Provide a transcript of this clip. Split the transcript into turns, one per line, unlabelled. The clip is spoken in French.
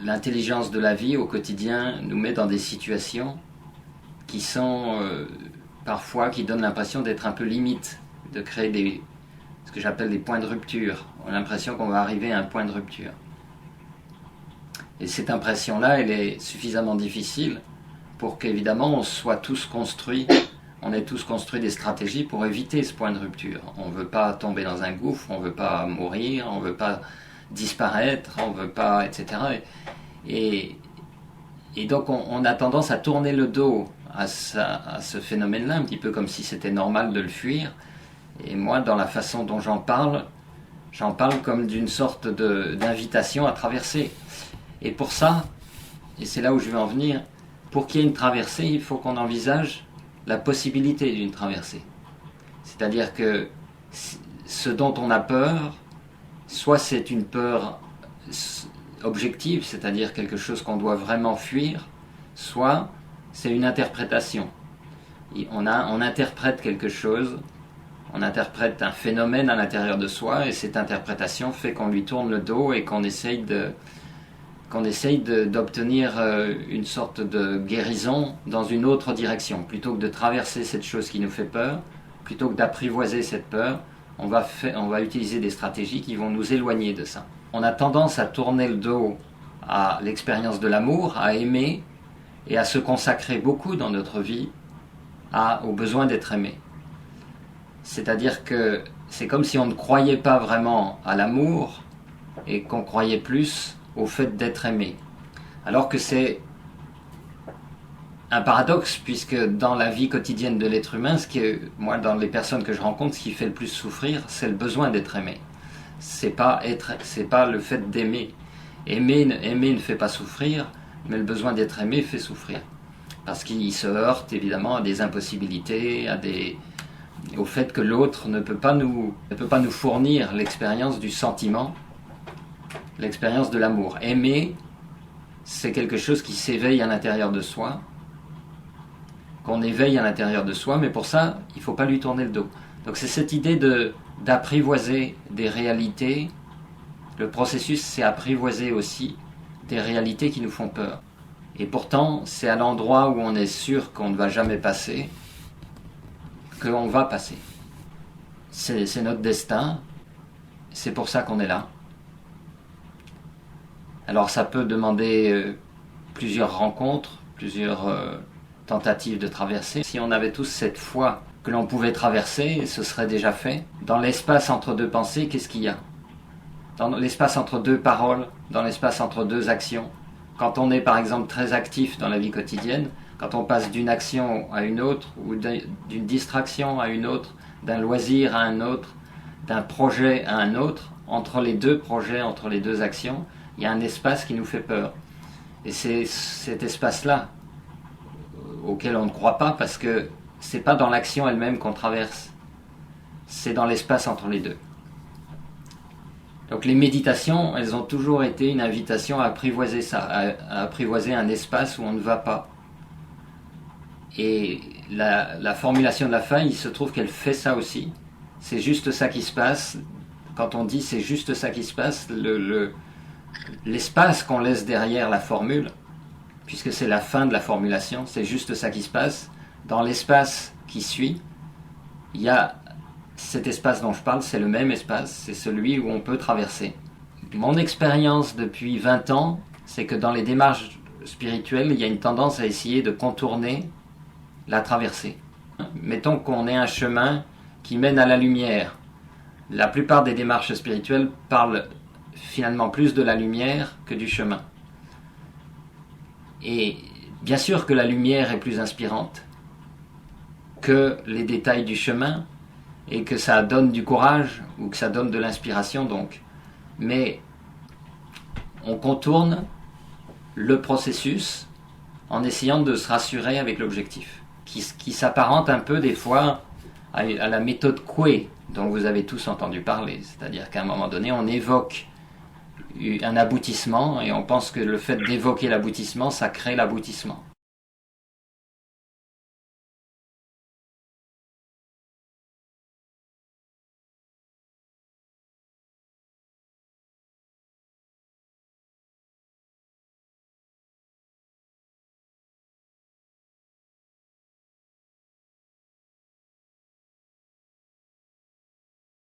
l'intelligence de la vie au quotidien nous met dans des situations qui sont parfois, qui donnent l'impression d'être un peu limites, de créer ce que j'appelle des points de rupture. On a l'impression qu'on va arriver à un point de rupture. Et cette impression-là, elle est suffisamment difficile pour qu'évidemment on soit tous construits, on ait tous construit des stratégies pour éviter ce point de rupture. On ne veut pas tomber dans un gouffre, on ne veut pas mourir, on ne veut pas disparaître, on ne veut pas, etc. Et donc on a tendance à tourner le dos à ce phénomène-là, un petit peu comme si c'était normal de le fuir. Et moi, dans la façon dont j'en parle comme d'une sorte d'invitation à traverser. Et pour ça, et c'est là où je veux en venir, pour qu'il y ait une traversée, il faut qu'on envisage la possibilité d'une traversée. C'est-à-dire que ce dont on a peur, soit c'est une peur objective, c'est-à-dire quelque chose qu'on doit vraiment fuir, soit c'est une interprétation. On interprète quelque chose, on interprète un phénomène à l'intérieur de soi, et cette interprétation fait qu'on lui tourne le dos et qu'on essaye d'obtenir une sorte de guérison dans une autre direction. Plutôt que de traverser cette chose qui nous fait peur, plutôt que d'apprivoiser cette peur, on va utiliser des stratégies qui vont nous éloigner de ça. On a tendance à tourner le dos à l'expérience de l'amour, à aimer, et à se consacrer beaucoup dans notre vie au besoin d'être aimé. C'est-à-dire que c'est comme si on ne croyait pas vraiment à l'amour et qu'on croyait plus au fait d'être aimé. Alors que c'est un paradoxe, puisque dans la vie quotidienne de l'être humain, moi, dans les personnes que je rencontre, ce qui fait le plus souffrir, c'est le besoin d'être aimé. C'est pas le fait d'aimer. Aimer ne fait pas souffrir, mais le besoin d'être aimé fait souffrir. Parce qu'il se heurte évidemment à des impossibilités, au fait que l'autre ne peut pas nous fournir l'expérience du sentiment, l'expérience de l'amour. Aimer, c'est quelque chose qui s'éveille à l'intérieur de soi, qu'on éveille à l'intérieur de soi, mais pour ça, il ne faut pas lui tourner le dos. Donc c'est cette idée d'apprivoiser des réalités. Le processus, c'est apprivoiser aussi des réalités qui nous font peur. Et pourtant, c'est à l'endroit où on est sûr qu'on ne va jamais passer qu'on va passer. C'est notre destin, c'est pour ça qu'on est là. Alors ça peut demander plusieurs rencontres, plusieurs tentatives de traverser. Si on avait tous cette foi que l'on pouvait traverser, ce serait déjà fait. Dans l'espace entre deux pensées, qu'est-ce qu'il y a? Dans l'espace entre deux paroles, dans l'espace entre deux actions. Quand on est par exemple très actif dans la vie quotidienne, quand on passe d'une action à une autre, ou d'une distraction à une autre, d'un loisir à un autre, d'un projet à un autre, entre les deux projets, entre les deux actions, il y a un espace qui nous fait peur. Et c'est cet espace-là auquel on ne croit pas, parce que c'est pas dans l'action elle-même qu'on traverse, c'est dans l'espace entre les deux. Donc les méditations, elles ont toujours été une invitation à apprivoiser ça, à apprivoiser un espace où on ne va pas. Et la formulation de la fin, il se trouve qu'elle fait ça aussi. C'est juste ça qui se passe. Quand on dit c'est juste ça qui se passe, l'espace qu'on laisse derrière la formule, puisque c'est la fin de la formulation, c'est juste ça qui se passe. Dans l'espace qui suit, il y a cet espace dont je parle, c'est le même espace, c'est celui où on peut traverser. Mon expérience depuis 20 ans, c'est que dans les démarches spirituelles, il y a une tendance à essayer de contourner la traversée. Mettons qu'on ait un chemin qui mène à la lumière. La plupart des démarches spirituelles parlent finalement plus de la lumière que du chemin. Et bien sûr que la lumière est plus inspirante que les détails du chemin, et que ça donne du courage, ou que ça donne de l'inspiration donc. Mais on contourne le processus en essayant de se rassurer avec l'objectif, qui s'apparente un peu des fois à la méthode Coué, dont vous avez tous entendu parler. C'est-à-dire qu'à un moment donné, on évoque un aboutissement, et on pense que le fait d'évoquer l'aboutissement, ça crée l'aboutissement.